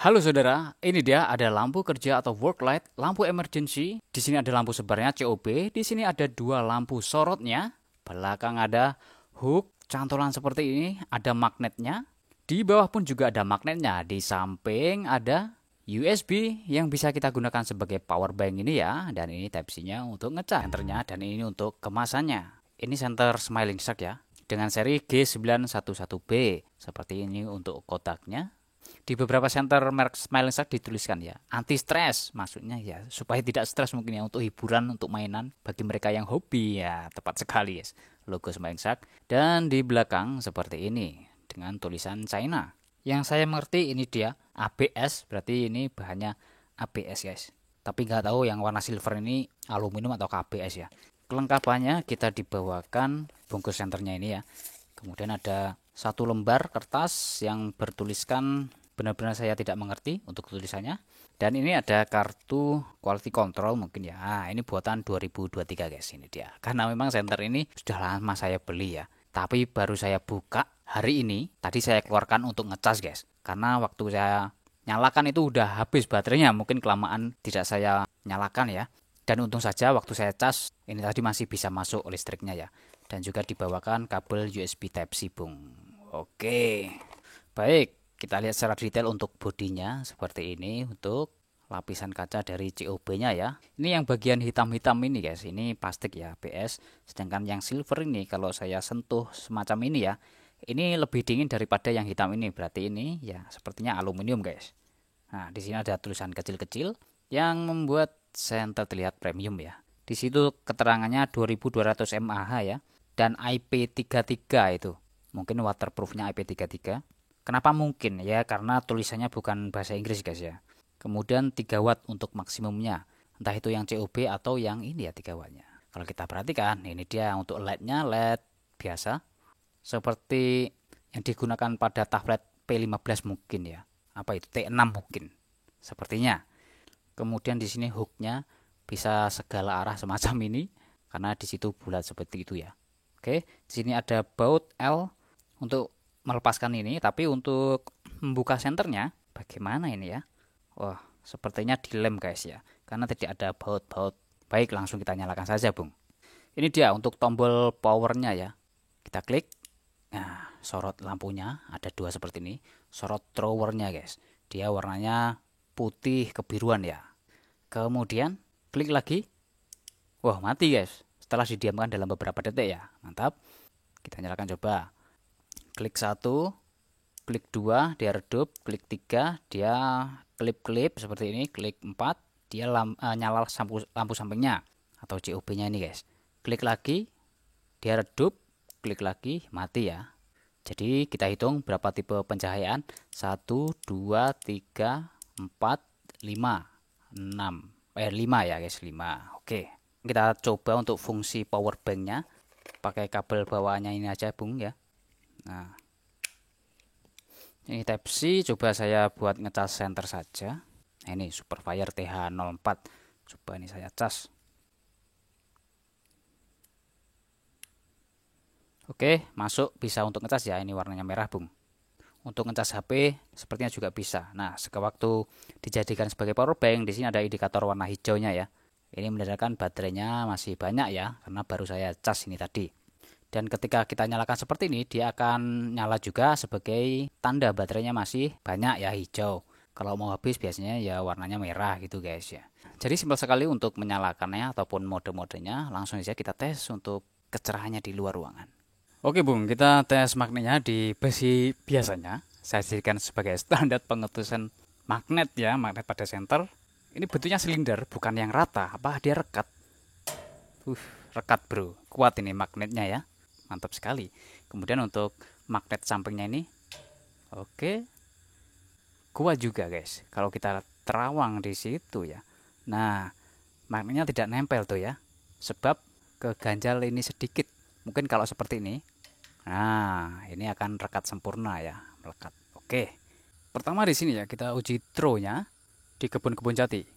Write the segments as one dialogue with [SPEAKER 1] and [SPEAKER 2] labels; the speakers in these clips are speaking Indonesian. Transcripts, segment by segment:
[SPEAKER 1] Halo saudara, ini dia ada lampu kerja atau work light, lampu emergency. Di sini ada lampu sebarnya COB. Di sini ada dua lampu sorotnya. Belakang ada hook cantolan seperti ini, ada magnetnya. Di bawah pun juga ada magnetnya. Di samping ada USB yang bisa kita gunakan sebagai power bank ini ya. Dan ini Type-C-nya untuk ngecas senternya dan ini untuk kemasannya. Ini senter Smiling Shark ya. Dengan seri G911B. Seperti ini untuk kotaknya. Di beberapa center merek Smiling Shark dituliskan ya anti stres, maksudnya ya supaya tidak stres mungkin ya, untuk hiburan, untuk mainan bagi mereka yang hobi ya. Tepat sekali ya, logo Smiling Shark. Dan di belakang seperti ini dengan tulisan China. Yang saya mengerti ini dia ABS, berarti ini bahannya ABS guys, tapi nggak tahu yang warna silver ini aluminium atau ABS ya. Kelengkapannya kita dibawakan bungkus senternya ini ya. Kemudian ada satu lembar kertas yang bertuliskan, benar-benar saya tidak mengerti untuk tulisannya. Dan ini ada kartu quality control mungkin ya. Ini buatan 2023 guys, ini dia. Karena memang senter ini sudah lama saya beli ya. Tapi baru saya buka hari ini. Tadi saya keluarkan untuk ngecas guys. Karena waktu saya nyalakan itu udah habis baterainya. Mungkin kelamaan tidak saya nyalakan ya. Dan untung saja waktu saya cas ini tadi masih bisa masuk listriknya ya. Dan juga dibawakan kabel USB Type-C bung. Oke, baik, kita lihat secara detail untuk bodinya seperti ini. Untuk lapisan kaca dari COB nya ya, ini yang bagian hitam-hitam ini guys, ini plastik ya, ABS. Sedangkan yang silver ini kalau saya sentuh semacam ini ya, ini lebih dingin daripada yang hitam ini. Berarti ini ya sepertinya aluminium guys. Nah, di sini ada tulisan kecil-kecil yang membuat senter terlihat premium ya. Di situ keterangannya 2200 mAh ya, dan IP33 itu. Mungkin waterproofnya IP33. Kenapa mungkin? Ya karena tulisannya bukan bahasa Inggris guys ya. Kemudian 3 watt untuk maksimumnya. Entah itu yang COB atau yang ini ya 3 wattnya. Kalau kita perhatikan, ini dia untuk LED-nya LED biasa. Seperti yang digunakan pada tablet P15 mungkin ya. Apa itu? T6 mungkin. Sepertinya. Kemudian di sini hooknya bisa segala arah semacam ini. Karena di situ bulat seperti itu ya. Oke, di sini ada baut L untuk melepaskan ini, tapi untuk membuka senternya bagaimana ini ya? Wah, sepertinya dilem guys ya, karena tidak ada baut-baut. Baik, langsung kita nyalakan saja, Bung. Ini dia untuk tombol powernya ya. Kita klik. Nah, sorot lampunya ada dua seperti ini. Sorot throwernya guys. Dia warnanya putih kebiruan ya. Kemudian klik lagi. Wah, mati guys. Setelah didiamkan dalam beberapa detik ya. Mantap. Kita nyalakan coba. Klik 1, klik 2 dia redup, klik 3 dia kelip-kelip seperti ini, klik 4 dia nyala lampu sampingnya atau COB-nya ini guys. Klik lagi dia redup, klik lagi mati ya. Jadi kita hitung berapa tipe pencahayaan. 1, 2, 3, 4, 5, 6. 5 ya guys, 5. Oke. Kita coba untuk fungsi power bank-nya pakai kabel bawaannya ini aja Bung ya. Nah, ini Type-C, coba saya buat ngecas center saja. Nah, ini Superfire TH04. Coba ini saya cas. Oke, masuk, bisa untuk ngecas ya. Ini warnanya merah Bung. Untuk ngecas HP sepertinya juga bisa. Nah, sewaktu dijadikan sebagai power bank, di sini ada indikator warna hijaunya ya. Ini menandakan baterainya masih banyak ya, karena baru saya cas ini tadi. Dan ketika kita nyalakan seperti ini, dia akan nyala juga sebagai tanda baterainya masih banyak ya, hijau. Kalau mau habis biasanya ya warnanya merah gitu guys ya. Jadi simpel sekali untuk menyalakannya ataupun mode-modenya. Langsung saja kita tes untuk kecerahannya di luar ruangan. Oke Bung, kita tes magnetnya di besi biasanya. Saya jadikan sebagai standar pengetusan magnet ya, magnet pada senter. Ini bentuknya silinder, bukan yang rata. Apa dia rekat? Rekat bro. Kuat ini magnetnya ya. Mantap sekali. Kemudian untuk magnet sampingnya ini, oke, kuat juga guys. Kalau kita terawang di situ ya. Nah, magnetnya tidak nempel tuh ya. Sebab keganjal ini sedikit. Mungkin kalau seperti ini. Nah, ini akan rekat sempurna ya, melekat. Oke. Pertama di sini ya kita uji throw-nya di kebun-kebun jati.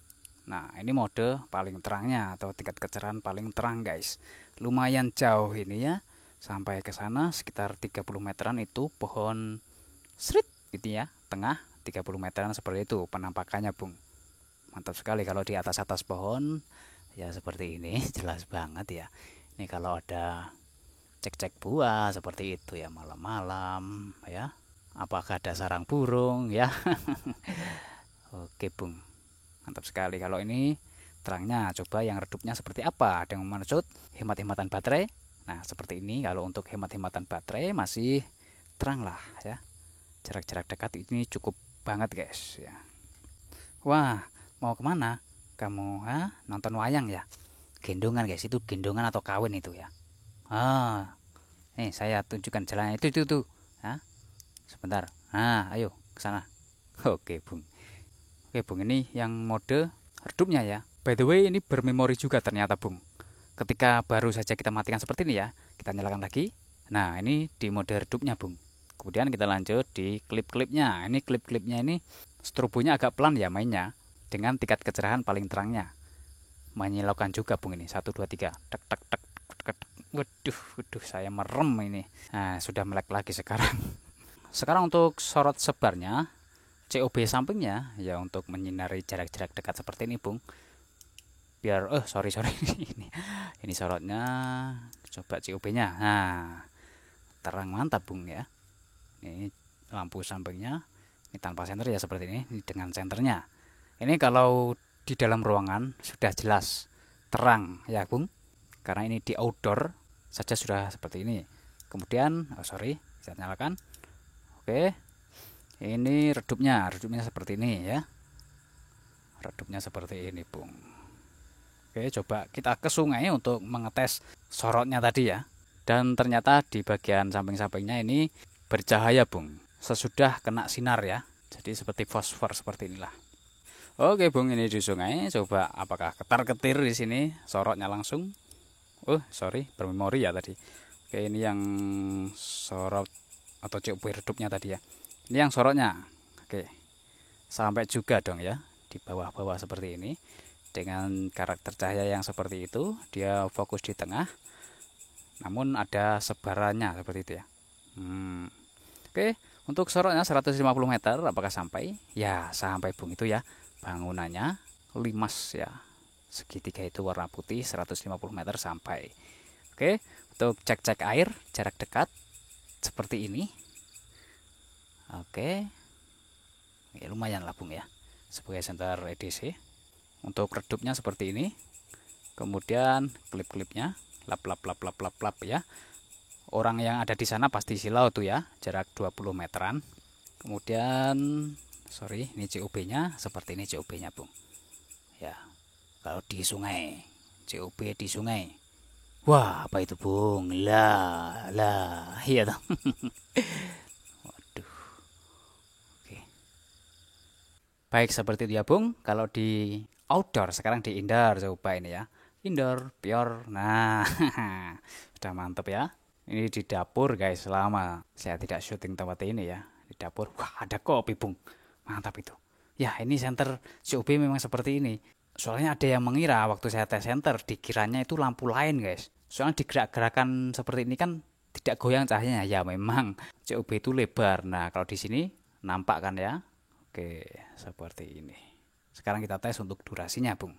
[SPEAKER 1] Nah, ini mode paling terangnya atau tingkat kecerahan paling terang guys. Lumayan jauh ini ya. Sampai ke sana sekitar 30 meteran itu pohon srit gitu ya, tengah 30 meteran seperti itu penampakannya Bung. Mantap sekali kalau di atas pohon ya seperti ini. Jelas banget ya. Ini kalau ada cek-cek buah seperti itu ya malam-malam ya. Apakah ada sarang burung ya. Oke Bung, mantap sekali. Kalau ini terangnya, coba yang redupnya seperti apa. Ada yang menurut hemat-hematan baterai. Nah seperti ini. Kalau untuk hemat-hematan baterai masih terang lah ya. Jarak-jarak dekat ini cukup banget guys ya. Wah, mau kemana kamu? Nonton wayang ya? Gendongan guys, itu gendongan atau kawin itu ya. Nih saya tunjukkan jalannya itu tuh. Sebentar. Ayo ke sana. Oke Bung. Oke Bung, ini yang mode redupnya ya. By the way, ini bermemori juga ternyata Bung. Ketika baru saja kita matikan seperti ini ya, kita nyalakan lagi. Nah ini di mode redupnya Bung. Kemudian kita lanjut di klip-klipnya. Ini klip-klipnya ini strobonya agak pelan ya mainnya, dengan tingkat kecerahan paling terangnya. Menyilaukan juga Bung ini. 1 2 3. Tek tek tek tek. Waduh, saya merem ini. Nah, sudah melek lagi sekarang. Sekarang untuk sorot sebarnya, COB sampingnya ya untuk menyinari jarak-jarak dekat seperti ini Bung. Biar sorry ini sorotnya, coba COB-nya. Nah, terang mantap Bung ya. Ini lampu sampingnya, ini tanpa senter ya seperti ini dengan senternya. Ini kalau di dalam ruangan sudah jelas terang ya Bung, karena ini di outdoor saja sudah seperti ini. Kemudian saya nyalakan. Oke, ini redupnya seperti ini ya. Redupnya seperti ini Bung. Oke, coba kita ke sungai untuk mengetes sorotnya tadi ya. Dan ternyata di bagian samping-sampingnya ini bercahaya Bung, sesudah kena sinar ya. Jadi seperti fosfor seperti inilah. Oke Bung, ini di sungai. Coba apakah ketar-ketir di sini sorotnya langsung. Bermemori ya tadi. Oke, ini yang sorot atau COB redupnya tadi ya. Ini yang sorotnya. Oke. Sampai juga dong ya di bawah-bawah seperti ini. Dengan karakter cahaya yang seperti itu, dia fokus di tengah. Namun ada sebarannya seperti itu ya. Oke, untuk sorotnya 150 meter apakah sampai? Ya, sampai Bung itu ya. Bangunannya limas ya. Segitiga itu warna putih, 150 meter sampai. Oke, untuk cek-cek air jarak dekat seperti ini. Oke. Ya, lumayan lah Bung ya. Sebagai senter EDC. Untuk redupnya seperti ini. Kemudian klip-klipnya lap ya. Orang yang ada di sana pasti silau tuh ya, jarak 20 meteran. Kemudian ini COB-nya seperti ini COB-nya Bung. Ya. Kalau di sungai, COB di sungai. Wah, apa itu Bung? Lah, iya toh. Waduh. Oke. Baik seperti itu ya Bung. Kalau di outdoor, sekarang di indoor coba ini ya. Indoor, pior. Nah, sudah mantap ya. Ini di dapur guys, lama saya tidak syuting tempat ini ya. Di dapur, wah ada kopi Bung. Mantap itu. Ya, ini center COB memang seperti ini. Soalnya ada yang mengira waktu saya tes center, dikiranya itu lampu lain guys. Soalnya digerak-gerakan seperti ini kan tidak goyang cahayanya. Ya memang COB itu lebar. Nah kalau di sini nampak kan ya. Oke, seperti ini. Sekarang kita tes untuk durasinya Bung.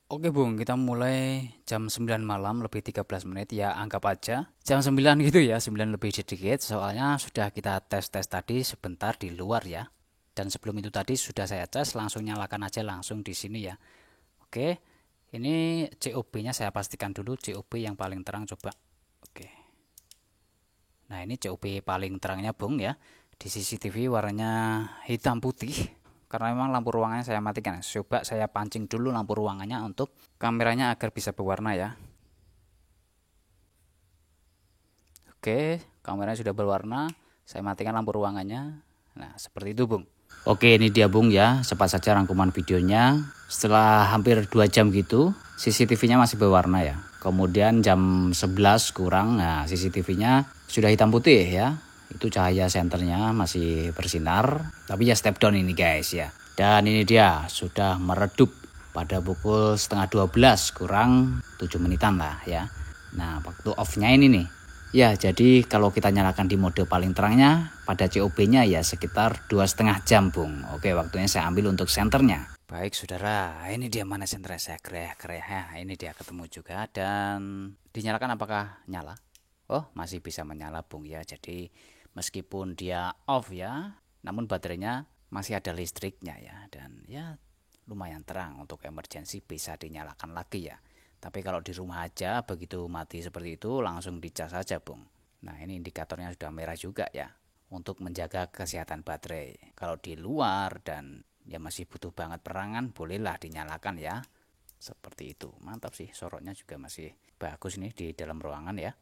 [SPEAKER 1] Oke Bung, kita mulai jam 9 malam lebih 13 menit ya, anggap aja jam 9 gitu ya, 9 lebih sedikit. Soalnya sudah kita tes tadi sebentar di luar ya. Dan sebelum itu tadi sudah saya tes, langsung nyalakan aja langsung di sini ya. Oke, ini COB-nya saya pastikan dulu, COB yang paling terang coba. Oke. Nah ini COB paling terangnya Bung ya. Di CCTV warnanya hitam putih. Karena memang lampu ruangannya saya matikan. Coba saya pancing dulu lampu ruangannya untuk kameranya agar bisa berwarna ya. Oke, kameranya sudah berwarna. Saya matikan lampu ruangannya. Nah, seperti itu Bung. Oke, ini dia Bung ya. Cepat saja rangkuman videonya. Setelah hampir 2 jam gitu, CCTV-nya masih berwarna ya. Kemudian jam 11 kurang, nah CCTV-nya sudah hitam putih ya. Itu cahaya senternya masih bersinar, tapi ya step down ini guys ya. Dan ini dia sudah meredup pada pukul 11:30 kurang 7 menitan lah ya. Nah waktu off-nya ini nih, Ya, jadi kalau kita nyalakan di mode paling terangnya, pada COB-nya ya sekitar 2,5 jam, Bung. Oke, waktunya saya ambil untuk senternya. Baik, saudara, ini dia mana senternya, saya kereh-kereh. Ya, ini dia ketemu juga, dan dinyalakan apakah nyala? Oh, masih bisa menyala, Bung ya. Jadi meskipun dia off ya, namun baterainya masih ada listriknya ya, dan ya lumayan terang untuk emergency, bisa dinyalakan lagi ya. Tapi kalau di rumah aja begitu mati seperti itu langsung dicas saja, Bung. Nah, ini indikatornya sudah merah juga ya, untuk menjaga kesehatan baterai. Kalau di luar dan ya masih butuh banget perangan, bolehlah dinyalakan ya. Seperti itu. Mantap sih, sorotnya juga masih bagus nih di dalam ruangan ya.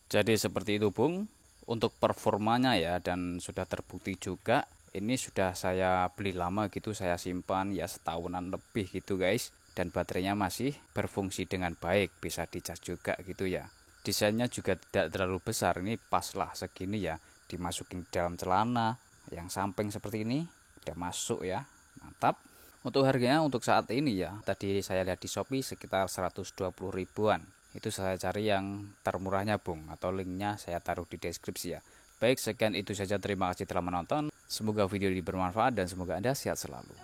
[SPEAKER 1] Jadi seperti itu, Bung, untuk performanya ya, dan sudah terbukti juga. Ini sudah saya beli lama gitu, saya simpan ya setahunan lebih gitu guys, dan baterainya masih berfungsi dengan baik, bisa dicas juga gitu ya. Desainnya juga tidak terlalu besar, ini pas lah segini ya, dimasukin dalam celana yang samping seperti ini, udah masuk ya, mantap. Untuk harganya untuk saat ini ya, tadi saya lihat di Shopee sekitar 120 ribuan. Itu saya cari yang termurahnya, Bung, atau linknya saya taruh di deskripsi ya. Baik, sekian itu saja, terima kasih telah menonton. Semoga video ini bermanfaat dan semoga Anda sehat selalu.